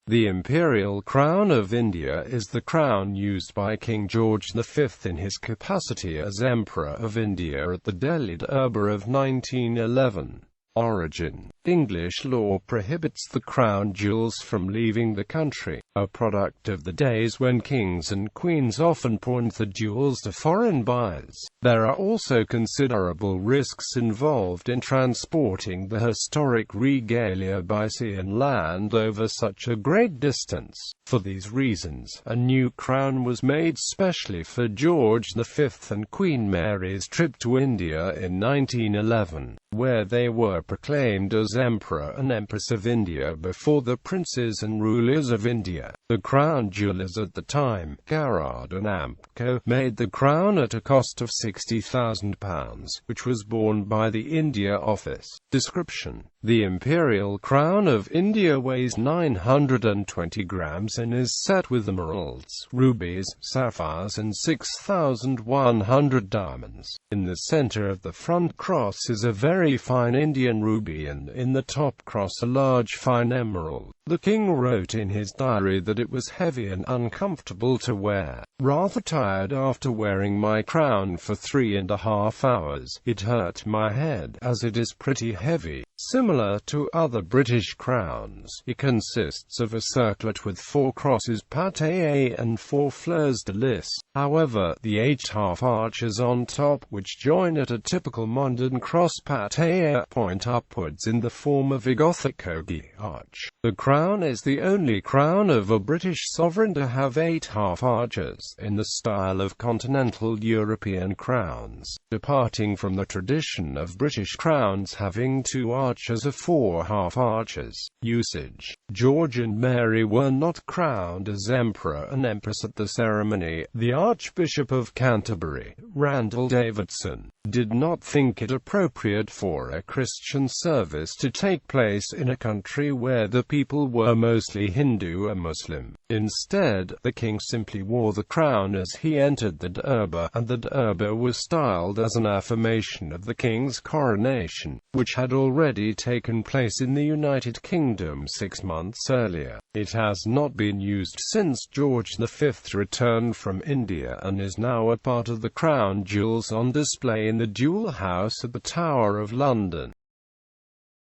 The Imperial Crown of India is the crown used by King George V in his capacity as Emperor of India at the Delhi Durbar of 1911. Origin: English law prohibits the crown jewels from leaving the country, a product of the days when kings and queens often pawned the jewels to foreign buyers. There are also considerable risks involved in transporting the historic regalia by sea and land over such a great distance. For these reasons, a new crown was made specially for George V and Queen Mary's trip to India in 1911, where they were proclaimed as Emperor and Empress of India before the princes and rulers of India. The crown jewelers at the time, Garrard and Ampco, made the crown at a cost of £60,000, which was borne by the India Office. Description: The Imperial Crown of India weighs 920 grams and is set with emeralds, rubies, sapphires and 6,100 diamonds. In the center of the front cross is a very fine Indian ruby and in the top cross a large fine emerald. The king wrote in his diary that it was heavy and uncomfortable to wear. Rather tired after wearing my crown for 3.5 hours. It hurt my head, as it is pretty heavy. Similar to other British crowns, it consists of a circlet with 4 crosses pâté and 4 fleurs de lis. However, the 8 half arches on top, which join at a typical modern cross pâté, point upwards in the form of a Gothic ogee arch. The crown is the only crown of a British sovereign to have 8 half arches, in the style of continental European crowns, departing from the tradition of British crowns having 2 arches or 4 half arches. Usage: George and Mary were not crowned as Emperor and Empress at the ceremony. The Archbishop of Canterbury, Randall Davidson, did not think it appropriate for a Christian service to take place in a country where the people were mostly Hindu and Muslim. Instead, the king simply wore the crown as he entered the Durbar, and the Durbar was styled as an affirmation of the king's coronation, which had already taken place in the United Kingdom 6 months earlier. It has not been used since George V returned from India and is now a part of the crown jewels on display in the Jewel House at the Tower of London.